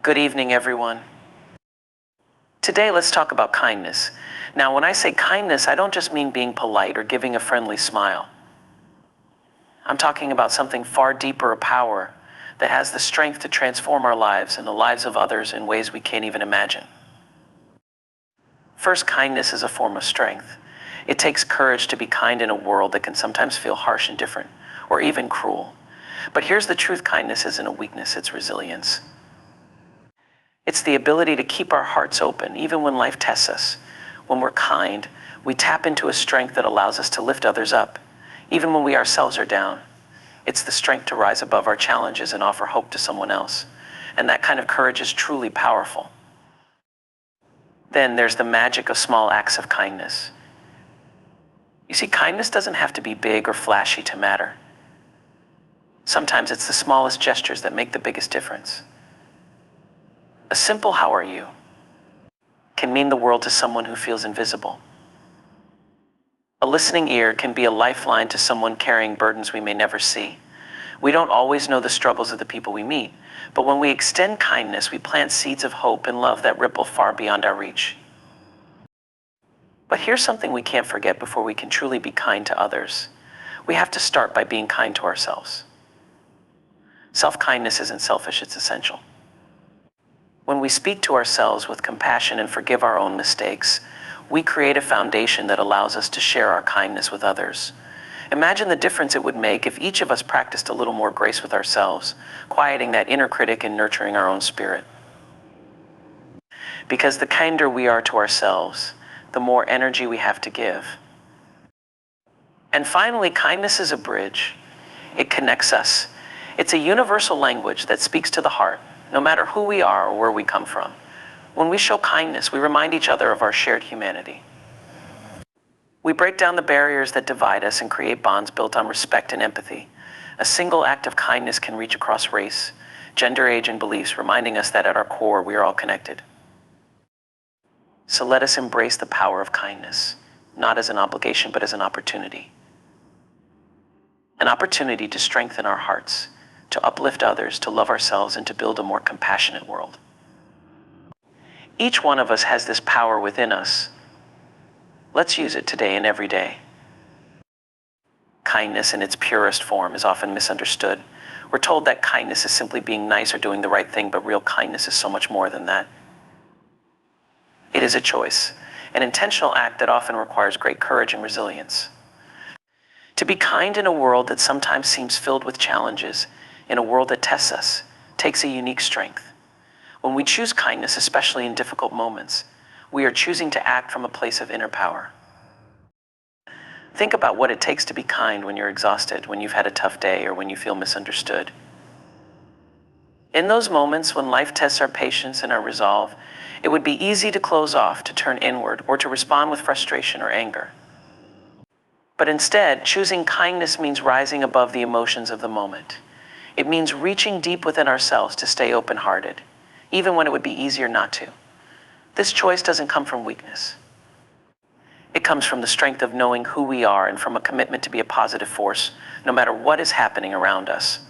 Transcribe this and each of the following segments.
Good evening, everyone. Today, let's talk about kindness. Now, when I say kindness, I don't just mean being polite or giving a friendly smile. I'm talking about something far deeper, a power that has the strength to transform our lives and the lives of others in ways we can't even imagine. First, kindness is a form of strength. It takes courage to be kind in a world that can sometimes feel harsh and different, or even cruel. But here's the truth: kindness isn't a weakness, it's resilience. It's the ability to keep our hearts open, even when life tests us. When we're kind, we tap into a strength that allows us to lift others up, even when we ourselves are down. It's the strength to rise above our challenges and offer hope to someone else. And that kind of courage is truly powerful. Then there's the magic of small acts of kindness. You see, kindness doesn't have to be big or flashy to matter. Sometimes it's the smallest gestures that make the biggest difference. A simple "how are you" can mean the world to someone who feels invisible. A listening ear can be a lifeline to someone carrying burdens we may never see. We don't always know the struggles of the people we meet, but when we extend kindness, we plant seeds of hope and love that ripple far beyond our reach. But here's something we can't forget before we can truly be kind to others. We have to start by being kind to ourselves. Self-kindness isn't selfish, it's essential. When we speak to ourselves with compassion and forgive our own mistakes, we create a foundation that allows us to share our kindness with others. Imagine the difference it would make if each of us practiced a little more grace with ourselves, quieting that inner critic and nurturing our own spirit. Because the kinder we are to ourselves, the more energy we have to give. And finally, kindness is a bridge. It connects us. It's a universal language that speaks to the heart, no matter who we are or where we come from. When we show kindness, we remind each other of our shared humanity. We break down the barriers that divide us and create bonds built on respect and empathy. A single act of kindness can reach across race, gender, age, and beliefs, reminding us that at our core, we are all connected. So let us embrace the power of kindness, not as an obligation, but as an opportunity. An opportunity to strengthen our hearts, to uplift others, to love ourselves, and to build a more compassionate world. Each one of us has this power within us. Let's use it today and every day. Kindness in its purest form is often misunderstood. We're told that kindness is simply being nice or doing the right thing, but real kindness is so much more than that. It is a choice, an intentional act that often requires great courage and resilience. To be kind in a world that sometimes seems filled with challenges, in a world that tests us, takes a unique strength. When we choose kindness, especially in difficult moments, we are choosing to act from a place of inner power. Think about what it takes to be kind when you're exhausted, when you've had a tough day, or when you feel misunderstood. In those moments when life tests our patience and our resolve, it would be easy to close off, to turn inward, or to respond with frustration or anger. But instead, choosing kindness means rising above the emotions of the moment. It means reaching deep within ourselves to stay open-hearted, even when it would be easier not to. This choice doesn't come from weakness. It comes from the strength of knowing who we are and from a commitment to be a positive force, no matter what is happening around us.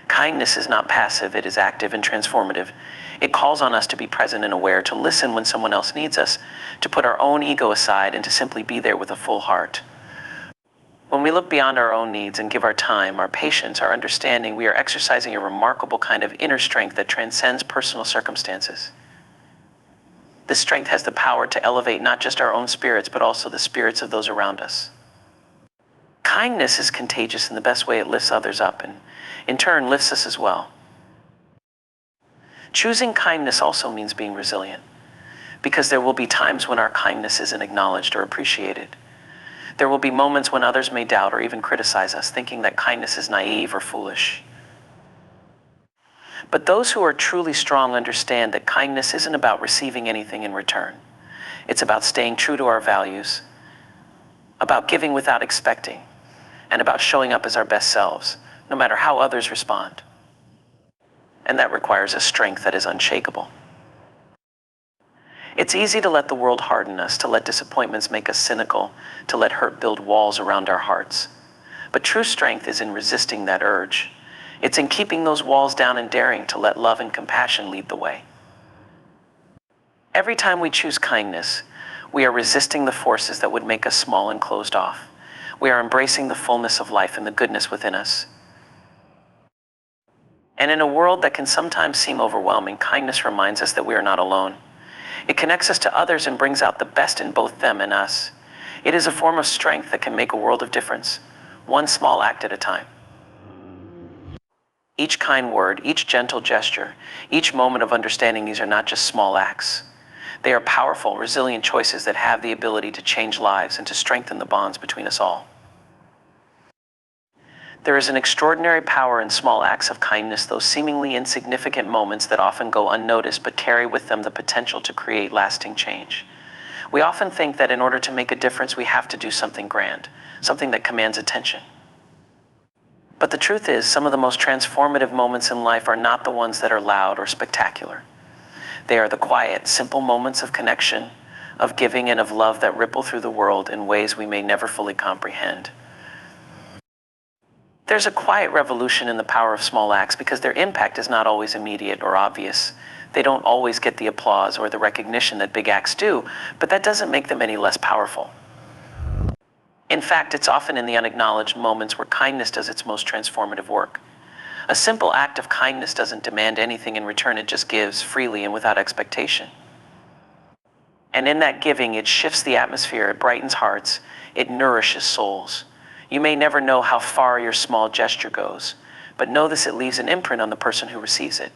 Kindness is not passive, it is active and transformative. It calls on us to be present and aware, to listen when someone else needs us, to put our own ego aside, and to simply be there with a full heart. When we look beyond our own needs and give our time, our patience, our understanding, we are exercising a remarkable kind of inner strength that transcends personal circumstances. This strength has the power to elevate not just our own spirits, but also the spirits of those around us. Kindness is contagious in the best way. It lifts others up and, in turn, lifts us as well. Choosing kindness also means being resilient, because there will be times when our kindness isn't acknowledged or appreciated. There will be moments when others may doubt or even criticize us, thinking that kindness is naive or foolish. But those who are truly strong understand that kindness isn't about receiving anything in return. It's about staying true to our values, about giving without expecting, and about showing up as our best selves, no matter how others respond. And that requires a strength that is unshakable. It's easy to let the world harden us, to let disappointments make us cynical, to let hurt build walls around our hearts. But true strength is in resisting that urge. It's in keeping those walls down and daring to let love and compassion lead the way. Every time we choose kindness, we are resisting the forces that would make us small and closed off. We are embracing the fullness of life and the goodness within us. And in a world that can sometimes seem overwhelming, kindness reminds us that we are not alone. It connects us to others and brings out the best in both them and us. It is a form of strength that can make a world of difference, one small act at a time. Each kind word, each gentle gesture, each moment of understanding these are not just small acts. They are powerful, resilient choices that have the ability to change lives and to strengthen the bonds between us all. There is an extraordinary power in small acts of kindness, those seemingly insignificant moments that often go unnoticed but carry with them the potential to create lasting change. We often think that in order to make a difference, we have to do something grand, something that commands attention. But the truth is, some of the most transformative moments in life are not the ones that are loud or spectacular. They are the quiet, simple moments of connection, of giving, and of love that ripple through the world in ways we may never fully comprehend. There's a quiet revolution in the power of small acts because their impact is not always immediate or obvious. They don't always get the applause or the recognition that big acts do, but that doesn't make them any less powerful. In fact, it's often in the unacknowledged moments where kindness does its most transformative work. A simple act of kindness doesn't demand anything in return, it just gives freely and without expectation. And in that giving, it shifts the atmosphere, it brightens hearts, it nourishes souls. You may never know how far your small gesture goes, but know this: it leaves an imprint on the person who receives it.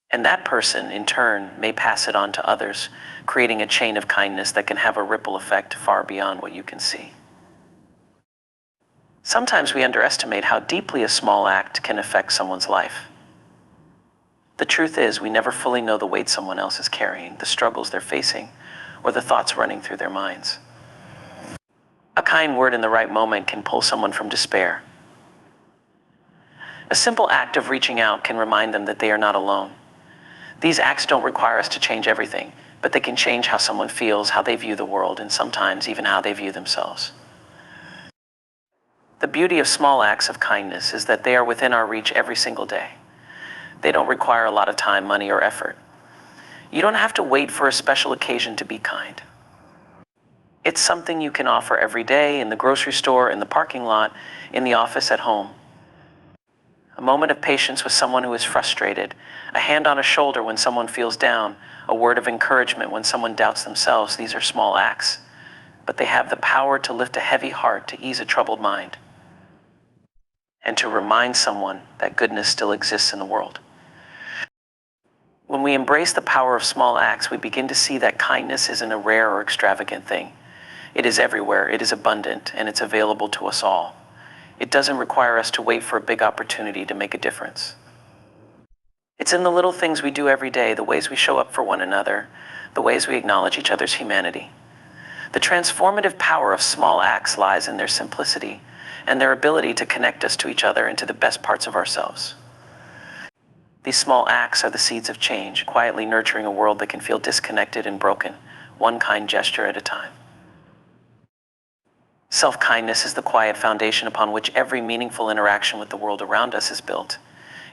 And that person, in turn, may pass it on to others, creating a chain of kindness that can have a ripple effect far beyond what you can see. Sometimes we underestimate how deeply a small act can affect someone's life. The truth is, we never fully know the weight someone else is carrying, the struggles they're facing, or the thoughts running through their minds. A kind word in the right moment can pull someone from despair. A simple act of reaching out can remind them that they are not alone. These acts don't require us to change everything, but they can change how someone feels, how they view the world, and sometimes even how they view themselves. The beauty of small acts of kindness is that they are within our reach every single day. They don't require a lot of time, money, or effort. You don't have to wait for a special occasion to be kind. It's something you can offer every day, in the grocery store, in the parking lot, in the office, at home. A moment of patience with someone who is frustrated, a hand on a shoulder when someone feels down, a word of encouragement when someone doubts themselves. These are small acts, but they have the power to lift a heavy heart, to ease a troubled mind, and to remind someone that goodness still exists in the world. When we embrace the power of small acts, we begin to see that kindness isn't a rare or extravagant thing. It is everywhere, it is abundant, and it's available to us all. It doesn't require us to wait for a big opportunity to make a difference. It's in the little things we do every day, the ways we show up for one another, the ways we acknowledge each other's humanity. The transformative power of small acts lies in their simplicity and their ability to connect us to each other and to the best parts of ourselves. These small acts are the seeds of change, quietly nurturing a world that can feel disconnected and broken, one kind gesture at a time. Self-kindness is the quiet foundation upon which every meaningful interaction with the world around us is built.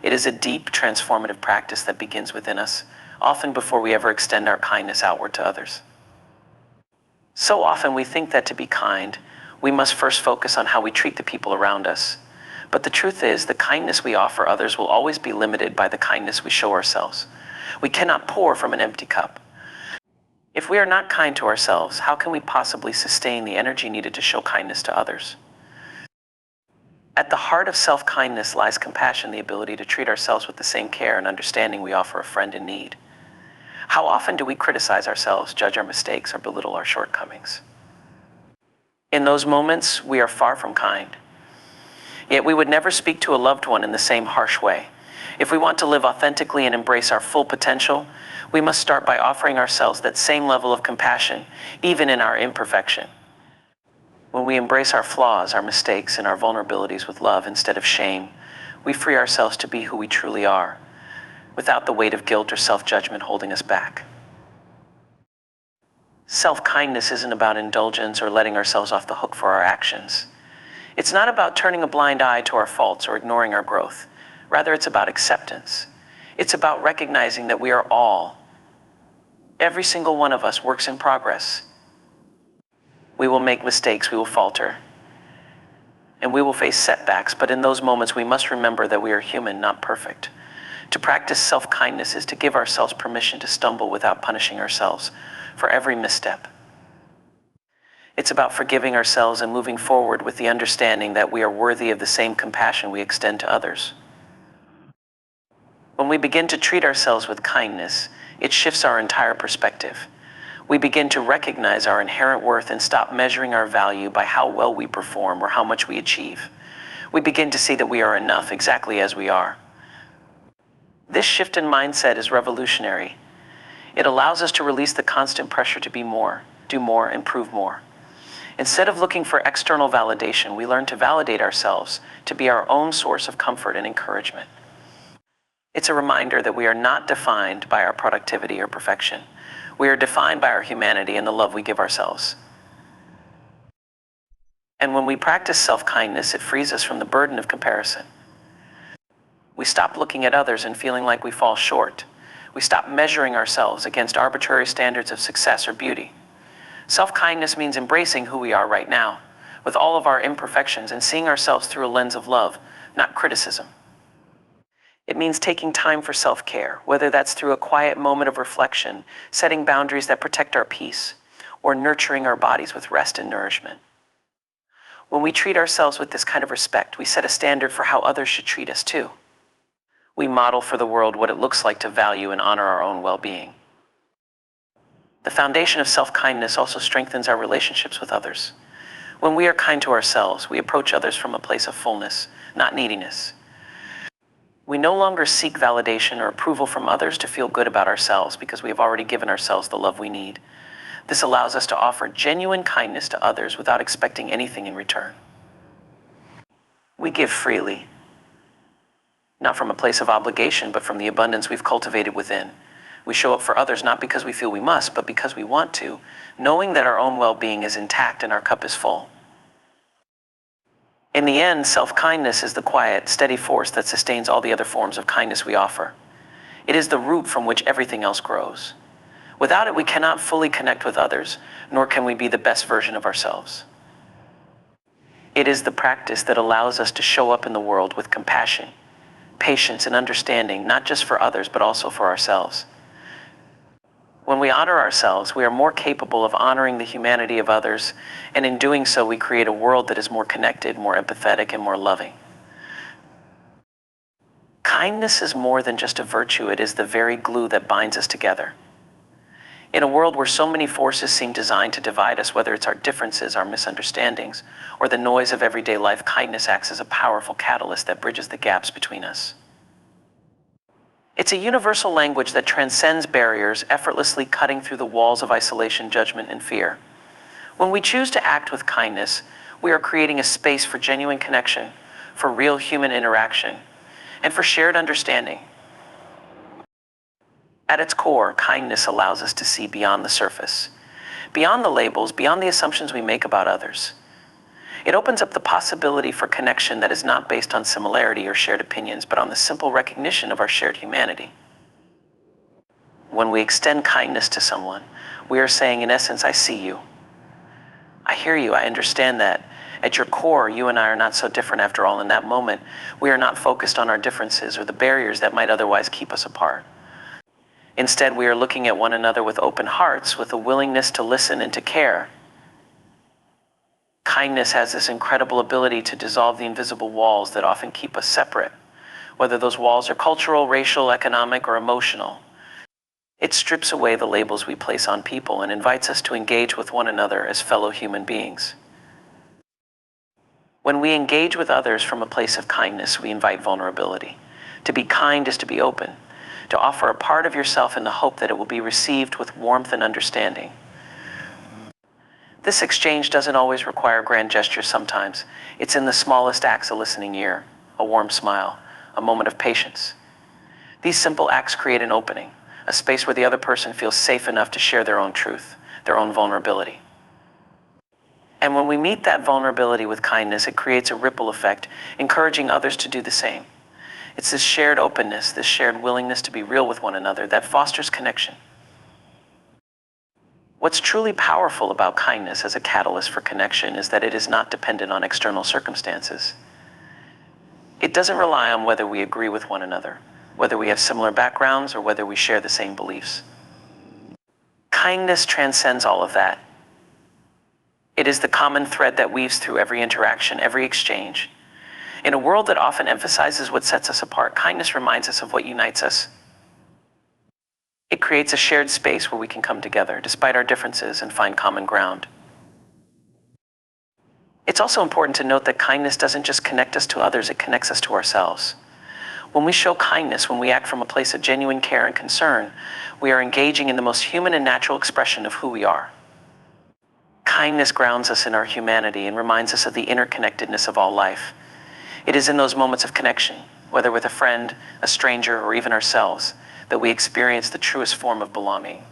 It is a deep, transformative practice that begins within us, often before we ever extend our kindness outward to others. So often we think that to be kind, we must first focus on how we treat the people around us. But the truth is, the kindness we offer others will always be limited by the kindness we show ourselves. We cannot pour from an empty cup. If we are not kind to ourselves, how can we possibly sustain the energy needed to show kindness to others? At the heart of self-kindness lies compassion, the ability to treat ourselves with the same care and understanding we offer a friend in need. How often do we criticize ourselves, judge our mistakes, or belittle our shortcomings? In those moments, we are far from kind. Yet we would never speak to a loved one in the same harsh way. If we want to live authentically and embrace our full potential, we must start by offering ourselves that same level of compassion, even in our imperfection. When we embrace our flaws, our mistakes, and our vulnerabilities with love instead of shame, we free ourselves to be who we truly are, without the weight of guilt or self-judgment holding us back. Self-kindness isn't about indulgence or letting ourselves off the hook for our actions. It's not about turning a blind eye to our faults or ignoring our growth. Rather, it's about acceptance. It's about recognizing that we are all, every single one of us, works in progress. We will make mistakes, we will falter, and we will face setbacks, but in those moments we must remember that we are human, not perfect. To practice self-kindness is to give ourselves permission to stumble without punishing ourselves for every misstep. It's about forgiving ourselves and moving forward with the understanding that we are worthy of the same compassion we extend to others. When we begin to treat ourselves with kindness, it shifts our entire perspective. We begin to recognize our inherent worth and stop measuring our value by how well we perform or how much we achieve. We begin to see that we are enough exactly as we are. This shift in mindset is revolutionary. It allows us to release the constant pressure to be more, do more, and prove more. Instead of looking for external validation, we learn to validate ourselves, to be our own source of comfort and encouragement. It's a reminder that we are not defined by our productivity or perfection. We are defined by our humanity and the love we give ourselves. And when we practice self-kindness, it frees us from the burden of comparison. We stop looking at others and feeling like we fall short. We stop measuring ourselves against arbitrary standards of success or beauty. Self-kindness means embracing who we are right now, with all of our imperfections, and seeing ourselves through a lens of love, not criticism. It means taking time for self-care, whether that's through a quiet moment of reflection, setting boundaries that protect our peace, or nurturing our bodies with rest and nourishment. When we treat ourselves with this kind of respect, we set a standard for how others should treat us too. We model for the world what it looks like to value and honor our own well-being. The foundation of self-kindness also strengthens our relationships with others. When we are kind to ourselves, we approach others from a place of fullness, not neediness. We no longer seek validation or approval from others to feel good about ourselves because we have already given ourselves the love we need. This allows us to offer genuine kindness to others without expecting anything in return. We give freely, not from a place of obligation, but from the abundance we've cultivated within. We show up for others not because we feel we must, but because we want to, knowing that our own well-being is intact and our cup is full. In the end, self-kindness is the quiet, steady force that sustains all the other forms of kindness we offer. It is the root from which everything else grows. Without it, we cannot fully connect with others, nor can we be the best version of ourselves. It is the practice that allows us to show up in the world with compassion, patience, and understanding, not just for others, but also for ourselves. When we honor ourselves, we are more capable of honoring the humanity of others, and in doing so, we create a world that is more connected, more empathetic, and more loving. Kindness is more than just a virtue. It is the very glue that binds us together. In a world where so many forces seem designed to divide us, whether it's our differences, our misunderstandings, or the noise of everyday life, kindness acts as a powerful catalyst that bridges the gaps between us. It's a universal language that transcends barriers, effortlessly cutting through the walls of isolation, judgment, and fear. When we choose to act with kindness, we are creating a space for genuine connection, for real human interaction, and for shared understanding. At its core, kindness allows us to see beyond the surface, beyond the labels, beyond the assumptions we make about others. It opens up the possibility for connection that is not based on similarity or shared opinions, but on the simple recognition of our shared humanity. When we extend kindness to someone, we are saying, in essence, I see you. I hear you. I understand that. At your core, you and I are not so different after all. In that moment, we are not focused on our differences or the barriers that might otherwise keep us apart. Instead, we are looking at one another with open hearts, with a willingness to listen and to care. Kindness has this incredible ability to dissolve the invisible walls that often keep us separate, whether those walls are cultural, racial, economic, or emotional. It strips away the labels we place on people and invites us to engage with one another as fellow human beings. When we engage with others from a place of kindness, we invite vulnerability. To be kind is to be open, to offer a part of yourself in the hope that it will be received with warmth and understanding. This exchange doesn't always require grand gestures sometimes. It's in the smallest acts: a listening ear, a warm smile, a moment of patience. These simple acts create an opening, a space where the other person feels safe enough to share their own truth, their own vulnerability. And when we meet that vulnerability with kindness, it creates a ripple effect, encouraging others to do the same. It's this shared openness, this shared willingness to be real with one another that fosters connection. What's truly powerful about kindness as a catalyst for connection is that it is not dependent on external circumstances. It doesn't rely on whether we agree with one another, whether we have similar backgrounds, or whether we share the same beliefs. Kindness transcends all of that. It is the common thread that weaves through every interaction, every exchange. In a world that often emphasizes what sets us apart, kindness reminds us of what unites us. It creates a shared space where we can come together, despite our differences, and find common ground. It's also important to note that kindness doesn't just connect us to others, it connects us to ourselves. When we show kindness, when we act from a place of genuine care and concern, we are engaging in the most human and natural expression of who we are. Kindness grounds us in our humanity and reminds us of the interconnectedness of all life. It is in those moments of connection, whether with a friend, a stranger, or even ourselves, that we experience the truest form of belonging.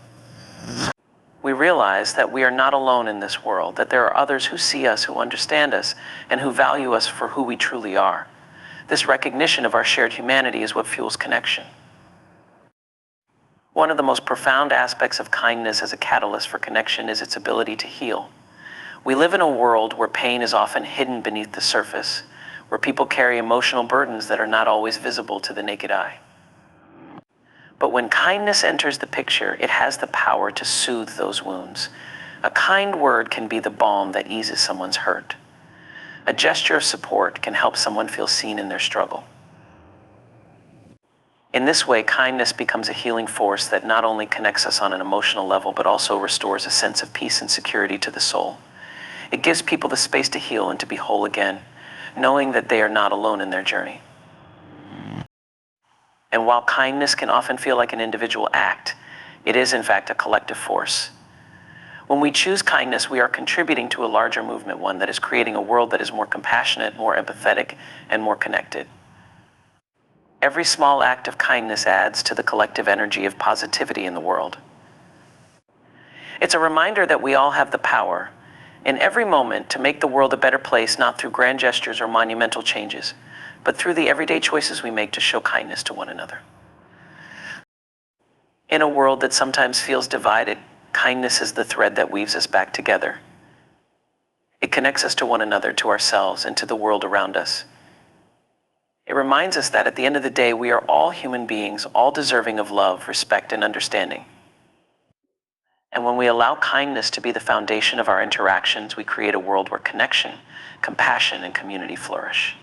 We realize that we are not alone in this world, that there are others who see us, who understand us, and who value us for who we truly are. This recognition of our shared humanity is what fuels connection. One of the most profound aspects of kindness as a catalyst for connection is its ability to heal. We live in a world where pain is often hidden beneath the surface, where people carry emotional burdens that are not always visible to the naked eye. But when kindness enters the picture, it has the power to soothe those wounds. A kind word can be the balm that eases someone's hurt. A gesture of support can help someone feel seen in their struggle. In this way, kindness becomes a healing force that not only connects us on an emotional level, but also restores a sense of peace and security to the soul. It gives people the space to heal and to be whole again, knowing that they are not alone in their journey. And while kindness can often feel like an individual act, it is in fact a collective force. When we choose kindness, we are contributing to a larger movement, one that is creating a world that is more compassionate, more empathetic, and more connected. Every small act of kindness adds to the collective energy of positivity in the world. It's a reminder that we all have the power, in every moment, to make the world a better place, not through grand gestures or monumental changes, but through the everyday choices we make to show kindness to one another. In a world that sometimes feels divided, kindness is the thread that weaves us back together. It connects us to one another, to ourselves, and to the world around us. It reminds us that at the end of the day, we are all human beings, all deserving of love, respect, and understanding. And when we allow kindness to be the foundation of our interactions, we create a world where connection, compassion, and community flourish.